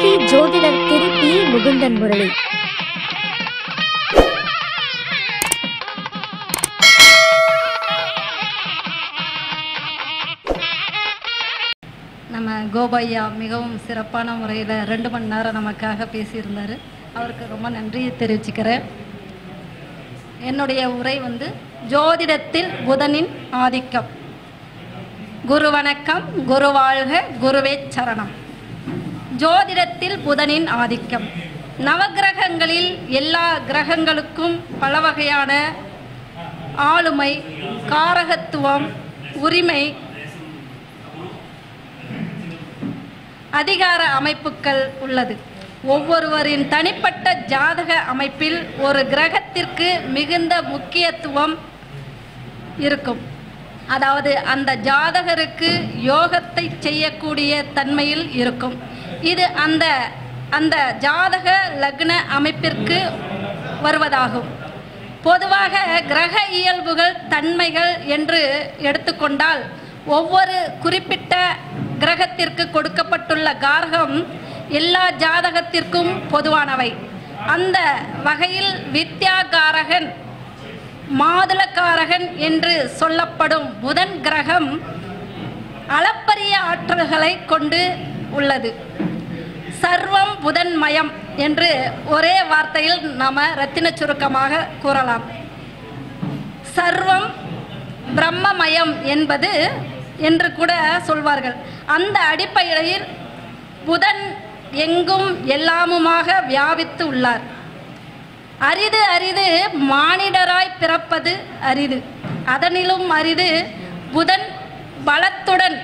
Walkie ஜோதிடர் திரு B. Mukundan Murali. நம்ம கோபையா மிகவும் சிறப்பான முறையில் 2 மணி நேரம் நமக்காக பேசியிருந்தார். அவருக்கு ரொம்ப நன்றியை தெரிவிச்சுக்கிறேன். என்னுடைய உரை ஜோதிடத்தில் புதனின் ஆதிக்கம். குரு வணக்கம், குரு வாழ்க, குருவே சரணம். ஜோதிடத்தில் புதனின் ஆதிக்கம். நவகிரகங்களில் எல்லா கிரகங்களுக்கும் பல வகையான ஆளுமை, காரகத்துவம், உரிமை, அதிகார அமைப்புகள் உள்ளது. ஒவ்வொருவரின் தனிப்பட்ட ஜாதக அமைப்பில் ஒரு கிரகத்திற்கு மிகுந்த முக்கியத்துவம் இருக்கும். அதாவது அந்த ஜாதகருக்கு யோகத்தை செய்யக்கூடிய தன்மையில் இருக்கும். இது அந்த ஜாதக லக்ன அமைப்பிற்கு வருவதாகும். பொதுவாக கிரக இயல்புகள், தன்மைகள் என்று எடுத்துக்கொண்டால் ஒவ்வொரு குறிப்பிட்ட கிரகத்திற்கு கொடுக்கப்பட்டுள்ள காரகம் எல்லா ஜாதகத்திற்கும் பொதுவானவை. அந்த வகையில் வித்யாகாரகன், மாதுளக்காரகன் என்று சொல்லப்படும் புதன் கிரகம் அளப்பரிய ஆற்றல்களை கொண்டு உள்ளது. சர்வம் புதன்மயம் என்று ஒரே வார்த்தையில் நாம் ரத்தின சுருக்கமாக கூறலாம். சர்வம் பிரம்மமயம் என்பது என்று கூட சொல்வார்கள். அந்த அடிப்படையில் புதன் எங்கும் எல்லாமுமாக வியாபித்து உள்ளார். அரிது அரிது மானிடராய் பிறப்பது அரிது. அதனிலும் அரிது புதன் பலத்துடன்,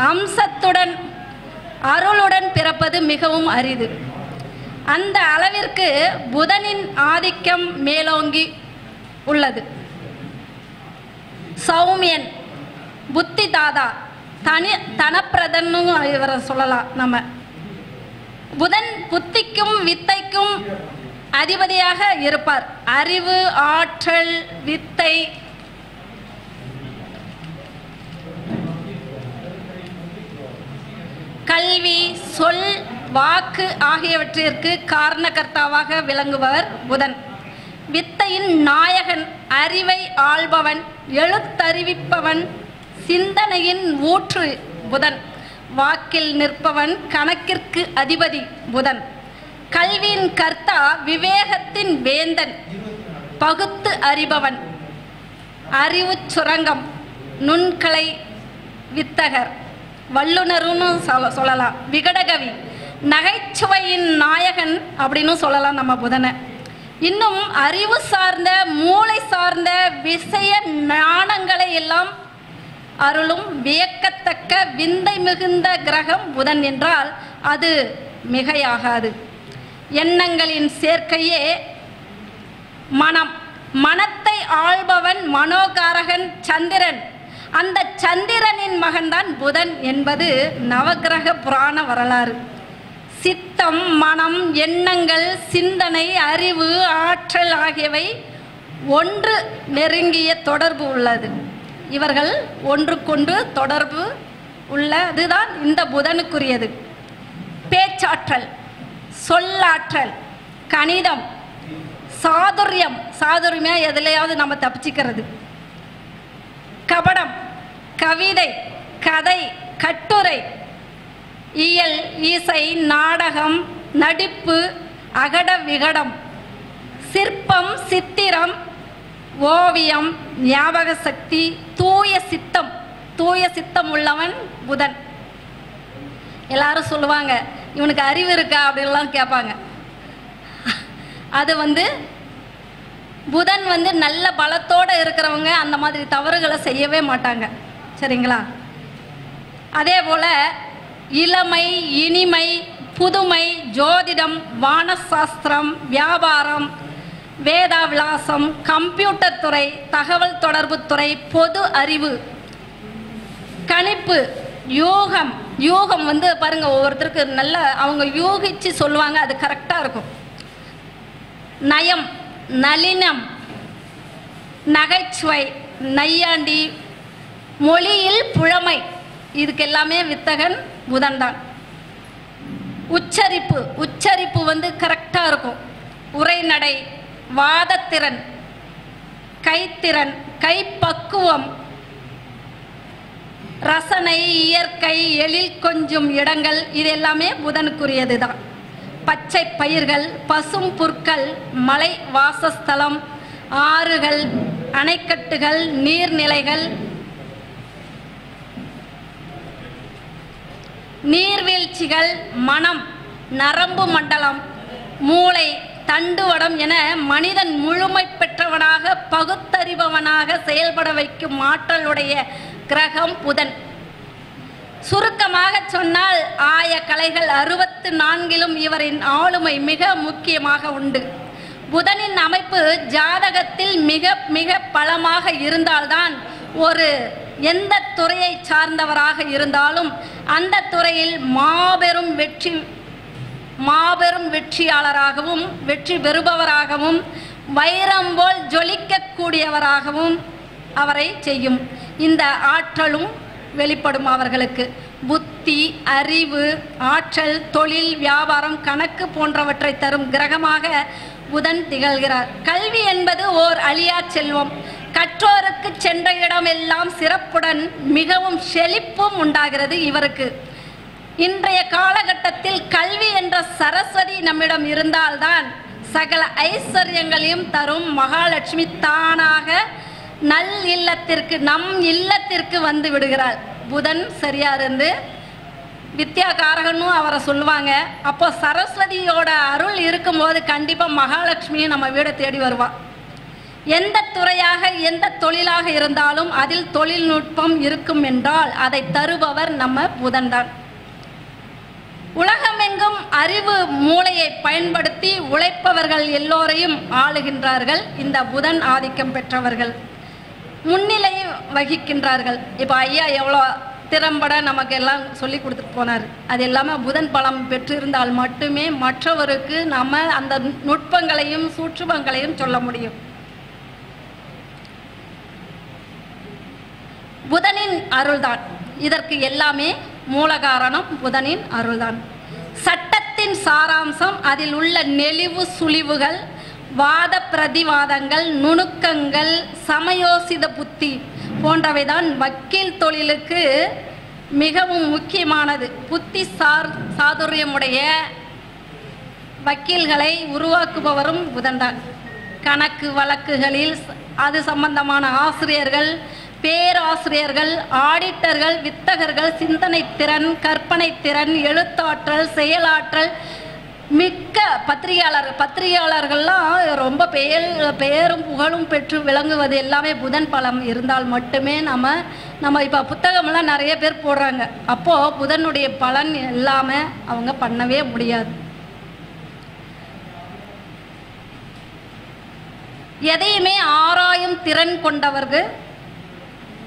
அம்சத்துடன், அருளுடன் பிறப்பது மிகவும் அரிது. அந்த அளவிற்கு புதனின் ஆதிக்கம் மேலோங்கி உள்ளது. சௌமியன், புத்தி தாதா, தனப்பிரதன்னு இவரை சொல்லலாம். நம்ம புதன் புத்திக்கும் வித்தைக்கும் அதிபதியாக இருப்பார். அறிவு, ஆற்றல், வித்தை, கல்வி, சொல், வாக்கு ஆகியவற்றிற்கு காரணகர்த்தாவாக விளங்குபவர் புதன். வித்தையின் நாயகன், அறிவை ஆள்பவன், எழுத்தறிவிப்பவன், சிந்தனையின் ஊற்று புதன். வாக்கில் நிற்பவன், கணக்கிற்கு அதிபதி புதன். கல்வியின் கர்த்தா, விவேகத்தின் வேந்தன், பகுத்து அறிபவன், அறிவு சுரங்கம், நுண்கலை வித்தகர், வல்லுனருன்னு சொல்லலாம். விகடகவி, நகைச்சுவையின் நாயகன் அப்படின்னு சொல்லலாம் நம்ம புதனை. இன்னும் அறிவு சார்ந்த, மூளை சார்ந்த விஷய ஞானங்களை எல்லாம் அருளும் வியக்கத்தக்க விந்தை மிகுந்த கிரகம் புதன் என்றால் அது மிகையாகாது. எண்ணங்களின் சேர்க்கையே மனம். மனத்தை ஆள்பவன் மனோகாரகன் சந்திரன். அந்த சந்திரனின் மகன்தான் புதன் என்பது நவகிரக புராண வரலாறு. சித்தம், மனம், எண்ணங்கள், சிந்தனை, அறிவு, ஆற்றல் ஆகியவை ஒன்று நெருங்கிய தொடர்பு உள்ளது. இவர்கள் ஒன்றுக்கொன்று தொடர்பு உள்ளதுதான் இந்த புதனுக்குரியது. பேச்சாற்றல், சொல்லாற்றல், கணிதம், சாதுரியம், சாதுரியமாக எதுலையாவது நம்ம தப்பிச்சுக்கிறது, கபடம், கவிதை, கதை, கட்டுரை, இயல், இசை, நாடகம், நடிப்பு, அகட விகடம், சிற்பம், சித்திரம், ஓவியம், ஞாபக சக்தி, தூய சித்தம். தூய சித்தம் உள்ளவன் புதன். எல்லாரும் சொல்லுவாங்க, இவனுக்கு அறிவு இருக்கா அப்படின்லாம் கேட்பாங்க. அது புதன் நல்ல பலத்தோடு இருக்கிறவங்க அந்த மாதிரி தவறுகளை செய்யவே மாட்டாங்க. சரிங்களா? அதே போல் இளமை, இனிமை, புதுமை, ஜோதிடம், வானசாஸ்திரம், வியாபாரம், வேதா விலாசம், கம்ப்யூட்டர் துறை, தகவல் தொடர்பு துறை, பொது அறிவு, கணிப்பு, யூகம். யூகம் பாருங்க, ஒவ்வொருத்தருக்கு நல்ல அவங்க யூகிச்சு சொல்லுவாங்க, அது கரெக்டாக இருக்கும். நயம், நளினம், நகைச்சுவை, நையாண்டி, மொழியில் புழமை, இதுக்கு எல்லாமே வித்தகன் புதன்தான். உச்சரிப்பு வந்து கரெக்டாக இருக்கும். உரைநடை, வாதத்திறன், கைத்திறன், கைப்பக்குவம், ரசனை, இயற்கை, எழில் கொஞ்சும் இடங்கள், இது எல்லாமே புதனுக்குரியது தான். பச்சை பயிர்கள், பசும் புற்கள், மலை வாசஸ்தலம், ஆறுகள், அணைக்கட்டுகள், நீர்நிலைகள், நீர்வீழ்ச்சிகள், மனம், நரம்பு மண்டலம், மூளை, தண்டுவடம் என மனிதன் முழுமை பெற்றவனாக பகுத்தறிபவனாக செயல்பட வைக்கும் ஆற்றலுடைய கிரகம் புதன். சுருக்கமாக சொன்னால் ஆய கலைகள் 64லும் இவரின் ஆளுமை மிக முக்கியமாக உண்டு. புதனின் அமைப்பு ஜாதகத்தில் மிக மிக பலமாக இருந்தால்தான் ஒரு எந்த துறையை சார்ந்தவராக இருந்தாலும் அந்த துறையில் மாபெரும் வெற்றியாளராகவும் வெற்றி பெறுபவராகவும் வைரம் போல் ஜொலிக்கக்கூடியவராகவும் அவரை செய்யும். இந்த ஆற்றலும் வெளிப்படும் அவர்களுக்கு. புத்தி, அறிவு, ஆற்றல், தொழில், வியாபாரம், கணக்கு போன்றவற்றை தரும் கிரகமாக புதன் திகழ்கிறார். கல்வி என்பது ஓர் அழியா செல்வம். கற்றோருக்கு சென்ற இடமெல்லாம் சிறப்புடன் மிகவும் செழிப்பும் உண்டாகிறது இவருக்கு. இன்றைய காலகட்டத்தில் கல்வி என்ற சரஸ்வதி நம்மிடம் இருந்தால்தான் சகல ஐஸ்வர்யங்களையும் தரும் மகாலட்சுமி தானாக நம் இல்லத்திற்கு வந்து விடுகிறாள். புதன் சரியா இருந்து வித்யாகாரகனும் அவரை சொல்லுவாங்க. அப்போ சரஸ்வதியோட அருள் இருக்கும்போது கண்டிப்பாக மகாலட்சுமியும் நம்ம வீடை தேடி வருவாள். எந்த துறையாக எந்த தொழிலாக இருந்தாலும் அதில் தொழில்நுட்பம் இருக்கும் என்றால் அதை தருபவர் நம்ம புதன் தான். உலகமெங்கும் அறிவு மூளையை பயன்படுத்தி உழைப்பவர்கள் எல்லோரையும் ஆளுகின்றார்கள். இந்த புதன் ஆதிக்கம் பெற்றவர்கள் முன்னிலையை வகிக்கின்றார்கள். இப்போ ஐயா எவ்வளோ திறம்பட நமக்கு எல்லாம் சொல்லி கொடுத்துட்டு போனார். அது எல்லாமே புதன் பலம் பெற்றிருந்தால் மட்டுமே மற்றவருக்கு நம்ம அந்த நுட்பங்களையும் சூட்சுமங்களையும் சொல்ல முடியும். புதனின் அருள்தான் இதற்கு எல்லாமே மூல காரணம். புதனின் அருள்தான். சட்டத்தின் சாராம்சம், அதில் உள்ள நெளிவு சுழிவுகள், வாத பிரதிவாதங்கள், நுணுக்கங்கள், சமயோசித புத்தி போன்றவைதான் வக்கீல் தொழிலுக்கு மிகவும் முக்கியமானது. புத்தி சாதுரியமுடைய வக்கீல்களை உருவாக்குபவரும் புதன்தான். கணக்கு வழக்குகளில் அது சம்பந்தமான ஆசிரியர்கள், பேராசிரியர்கள், ஆடிட்டர்கள், வித்தகர்கள், சிந்தனை திறன், கற்பனை திறன், எழுத்தாற்றல், செயலாற்றல் மிக்க பத்திரிகையாளர்கள்லாம் ரொம்ப பெயரும் புகழும் பெற்று விளங்குவது எல்லாமே புதன் பலம் இருந்தால் மட்டுமே நம்ம இப்போ புத்தகமெல்லாம் நிறைய பேர் போடுறாங்க. அப்போது புதனுடைய பலன் எல்லாமே அவங்க பண்ணவே முடியாது. எதையுமே ஆராயும் திறன் கொண்டவர்கள்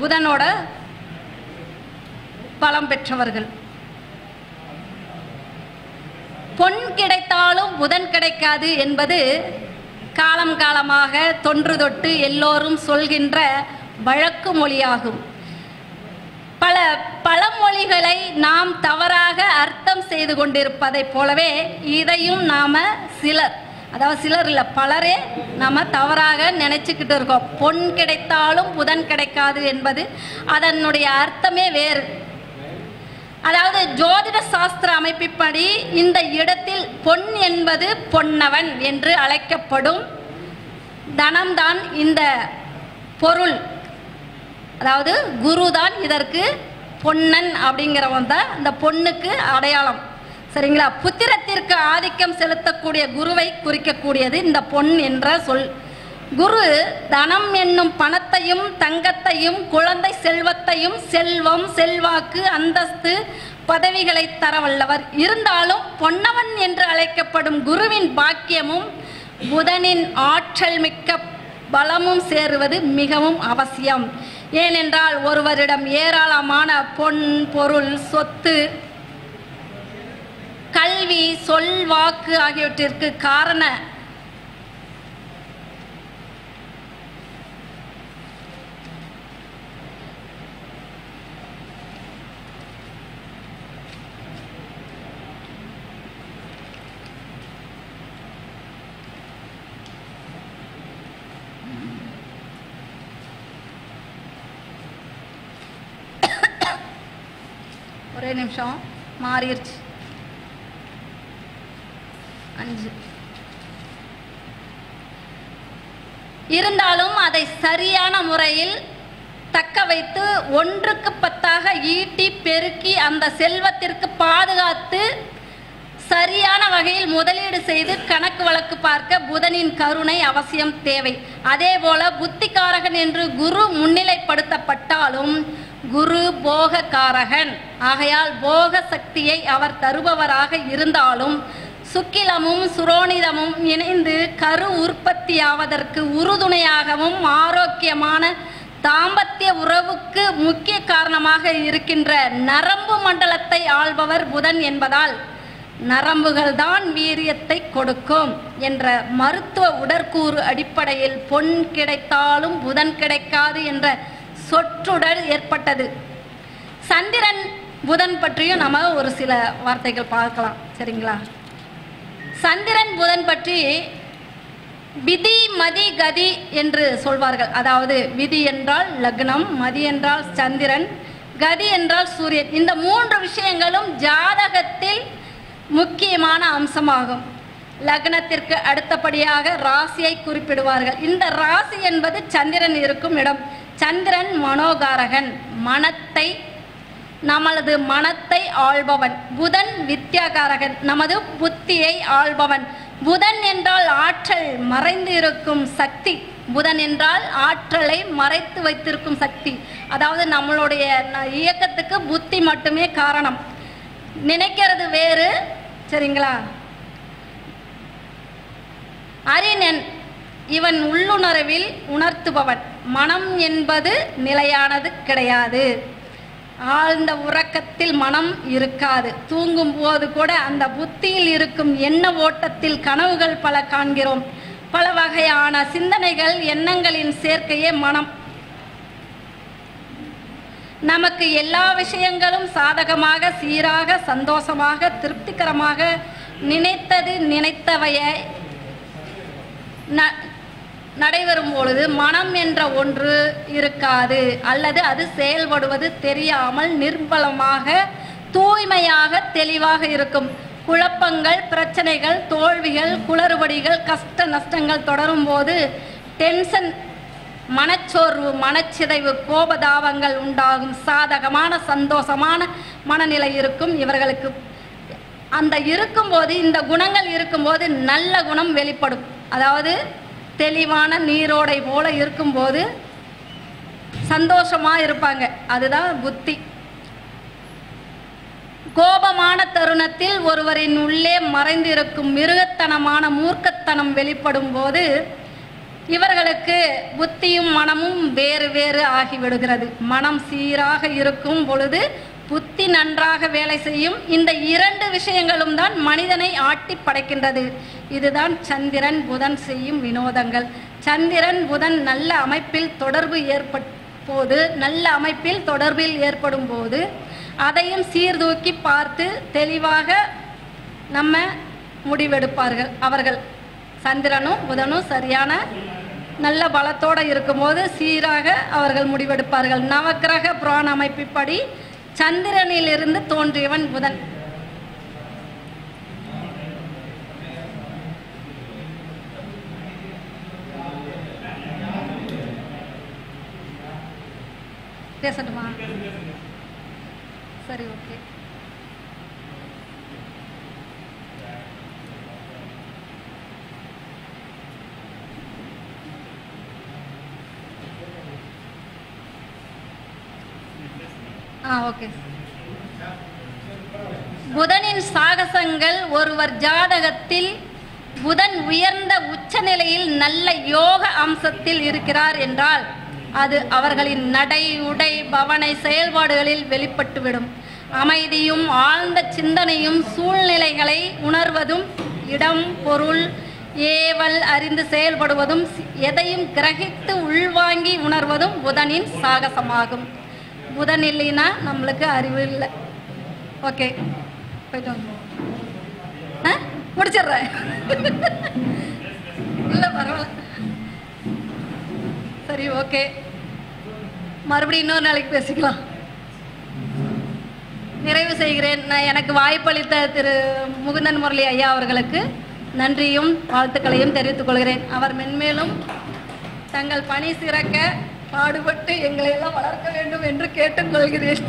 புதனோட பலம் பெற்றவர்கள். பொன் கிடைத்தாலும் புதன் கிடைக்காது என்பது காலம் காலமாக தொன்று தொட்டு எல்லோரும் சொல்கின்ற வழக்கு மொழியாகும். பல பழமொழிகளை நாம் தவறாக அர்த்தம் செய்து கொண்டிருப்பதைப் போலவே இதையும் நாம் சிலர் இல்லை பலரே நம்ம தவறாக நினச்சிக்கிட்டு இருக்கோம். பொன் கிடைத்தாலும் புதன் கிடைக்காது என்பது அதனுடைய அர்த்தமே வேறு. அதாவது ஜோதிட சாஸ்திர அமைப்பின்படி இந்த இடத்தில் பொன் என்பது பொன்னவன் என்று அழைக்கப்படும் தனம்தான் இந்த பொருள். அதாவது குருதான் இதற்கு பொன்னன் அப்படிங்கிறவன் தான் இந்த பொண்ணுக்கு அடையாளம். சரிங்களா? புத்திரத்திற்கு ஆதிக்கம் செலுத்தக்கூடிய குருவை குறிக்கக்கூடியது இந்த பொன் என்ற சொல். குரு தனம் என்னும் பணத்தையும் தங்கத்தையும் குழந்தை செல்வத்தையும் செல்வம் செல்வாக்கு அந்தஸ்து பதவிகளை தரவல்லவர். இருந்தாலும் பொன்னவன் என்று அழைக்கப்படும் குருவின் பாக்கியமும் புதனின் ஆற்றல் மிக்க பலமும் சேருவது மிகவும் அவசியம். ஏனென்றால் ஒருவரிடம் ஏராளமான பொன் பொருள் சொத்து கல்வி சொல் வாக்கு ஆகியவற்றிற்கு காரண ஒரே நிமிஷம் மாறிடுச்சு. 5 இருந்தாலும் அதை சரியான முறையில் தக்க வைத்து 1க்கு 10 ஈட்டி பெருக்கி அந்த செல்வத்திற்கு பாதுகாத்து சரியான வகையில் முதலீடு செய்து கணக்கு வழக்கு பார்க்க புதனின் கருணை அவசியம் தேவை. அதேபோல புத்திகாரகன் என்று குரு முன்னிலைப்படுத்தப்பட்டாலும் குரு போககாரகன் ஆகையால் போக சக்தியை அவர் தருபவராக இருந்தாலும் சுக்கிலமும் சுரோனிதமும் இணைந்து கரு உற்பத்தியாவதற்கு உறுதுணையாகவும் ஆரோக்கியமான தாம்பத்திய உறவுக்கு முக்கிய காரணமாக இருக்கின்ற நரம்பு மண்டலத்தை ஆள்பவர் புதன் என்பதால் நரம்புகள் தான் வீரியத்தை கொடுக்கும் என்ற மருத்துவ உடற்கூறு அடிப்படையில் பொன் கிடைத்தாலும் புதன் கிடைக்காது என்ற சொற்றொடர் ஏற்பட்டது. சந்திரன் புதன் பற்றியும் நம்ம ஒரு சில வார்த்தைகள் பார்க்கலாம். சரிங்களா? சந்திரன் புதன் பற்றி விதி மதி கதி என்று சொல்வார்கள். அதாவது விதி என்றால் லக்னம், மதி என்றால் சந்திரன், கதி என்றால் சூரியன். இந்த 3 விஷயங்களும் ஜாதகத்தில் முக்கியமான அம்சமாகும். லக்னத்திற்கு அடுத்தபடியாக ராசியை குறிப்பிடுவார்கள். இந்த ராசி என்பது சந்திரன் இருக்கும் இடம். சந்திரன் மனோகாரகன், நமது மனத்தை ஆள்பவன். புதன் வித்யாகாரகன், நமது புத்தியை ஆள்பவன். புதன் என்றால் ஆற்றல், மறைந்து இருக்கும் சக்தி. புதன் என்றால் ஆற்றலை மறைத்து வைத்திருக்கும் சக்தி. அதாவது நம்மளுடைய இயக்கத்துக்கு புத்தி மட்டுமே காரணம், நினைக்கிறது வேறு. சரிங்களா? அறிஞன் இவன் உள்ளுணர்வில் உணர்த்துபவன். மனம் என்பது நிலையானது கிடையாது. ஆழ்ந்த உறக்கத்தில் மனம் இருக்காது. தூங்கும் போது கூட அந்த புத்தியில் இருக்கும் எண்ண ஓட்டத்தில் கனவுகள் பல காண்கிறோம். பல வகையான சிந்தனைகள், எண்ணங்களின் சேர்க்கையே மனம். நமக்கு எல்லா விஷயங்களும் சாதகமாக, சீராக, சந்தோஷமாக, திருப்திகரமாக நினைத்தவையை நடைபெறும் பொழுது மனம் என்ற ஒன்று இருக்காது, அல்லது அது செயல்படுவது தெரியாமல் நிர்பலமாக, தூய்மையாக, தெளிவாக இருக்கும். குழப்பங்கள், பிரச்சனைகள், தோல்விகள், குளறுபடிகள், கஷ்ட நஷ்டங்கள் தொடரும் போது டென்ஷன், மனச்சோர்வு, மனச்சிதைவு, கோபதாபங்கள் உண்டாகும். சாதகமான சந்தோஷமான மனநிலை இருக்கும் இவர்களுக்கு. அந்த இருக்கும்போது, இந்த குணங்கள் இருக்கும்போது நல்ல குணம் வெளிப்படும். அதாவது தெளிவான நீரோடை போல இருக்கும்போது சந்தோஷமா இருப்பாங்க. அதுதான் புத்தி. கோபமான தருணத்தில் ஒருவரின் உள்ளே மறைந்திருக்கும் மிருகத்தனமான மூர்க்கத்தனம் வெளிப்படும் போது இவர்களுக்கு புத்தியும் மனமும் வேறு வேறு ஆகிவிடுகிறது. மனம் சீராக இருக்கும் பொழுது புத்தி நன்றாக வேலை செய்யும். இந்த 2 விஷயங்களும் தான் மனிதனை ஆட்டி படைக்கின்றது. இதுதான் சந்திரன் புதன் செய்யும் வினோதங்கள். சந்திரன் புதன் நல்ல அமைப்பில் தொடர்பில் ஏற்படும் போது அதையும் சீர்தூக்கி பார்த்து தெளிவாக நம்ம முடிவெடுப்பார்கள். அவர்கள் சந்திரனும் புதனும் சரியான நல்ல பலத்தோடு இருக்கும்போது சீராக அவர்கள் முடிவெடுப்பார்கள். நவக்கிரக புராண அமைப்புப்படி சந்திரனிலிருந்து தோன்றியவன் புதன். பேசட்டுமா? சரி, ஓகே. ஓகே. புதனின் சாகசங்கள். ஒருவர் ஜாதகத்தில் புதன் உயர்ந்த உச்சநிலையில் நல்ல யோக அம்சத்தில் இருக்கிறார் என்றால் அது அவர்களின் நடை, உடை, பவனை செயல்பாடுகளில் வெளிப்பட்டுவிடும். அமைதியும் ஆழ்ந்த சிந்தனையும் சூழ்நிலைகளை உணர்வதும் இடம், பொருள், ஏவல் அறிந்து செயல்படுவதும் எதையும் கிரகித்து உள்வாங்கி உணர்வதும் புதனின் சாகசமாகும். புதன் இல்லைன்னா நம்மளுக்கு அறிவு இல்லை. ஓகே, போயிட்டு வாங்க. முடிச்சிடுறேன். இல்லை, பரவாயில்ல. சரி, ஓகே. மறுபடியும் இன்னொரு நாளைக்கு பேசிக்கலாம். நிறைவு செய்கிறேன். நான் எனக்கு வாய்ப்பளித்த திரு முகுந்தன் முரளி ஐயா அவர்களுக்கு நன்றியும் வாழ்த்துக்களையும் தெரிவித்துக் கொள்கிறேன். அவர் மென்மேலும் தங்கள் பணி சிறக்க பாடுபட்டு எங்களை எல்லாம் வளர்க்க வேண்டும் என்று கேட்டுக்கொள்கிறேன்.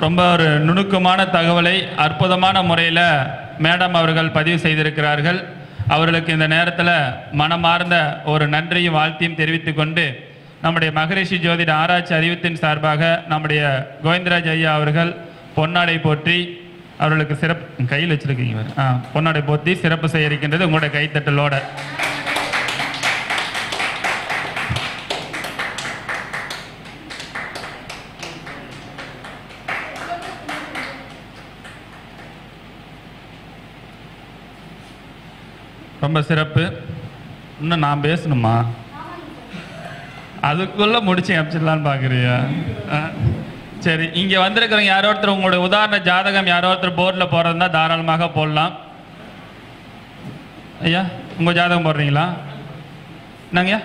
ரொம்ப ஒரு நுணுக்கமான தகவலை அற்புதமான முறையில் மேடம் அவர்கள் பதிவு செய்திருக்கிறார்கள். அவர்களுக்கு இந்த நேரத்தில் மனமார்ந்த ஒரு நன்றியும் வாழ்த்தையும் தெரிவித்துக் கொண்டு நம்முடைய மகரிஷி ஜோதிட ஆராய்ச்சி அறிவித்தின் சார்பாக நம்முடைய கோவிந்தராஜ் ஐயா அவர்கள் பொன்னாடை போற்றி அவர்களுக்கு சிறப்பு கையில் வச்சிருக்கீங்க பொன்னாடை போற்றி சிறப்பு செய்ய இருக்கின்றது உங்களுடைய கைத்தட்டலோட. ரொம்ப சிறப்பு. இன்னும் நான் பேசணுமா? அதுக்குள்ள முடிச்சு அமைச்சிடலான்னு பார்க்குறியா? சரி, இங்கே வந்திருக்கிறவங்க யாரோ ஒருத்தர் உங்களுடைய உதாரண ஜாதகம் யாரோ ஒருத்தர் போர்டில் போடுறதுனா தாராளமாக போடலாம். ஐயா உங்கள் ஜாதகம் போடுறீங்களா? என்னங்கய்யா?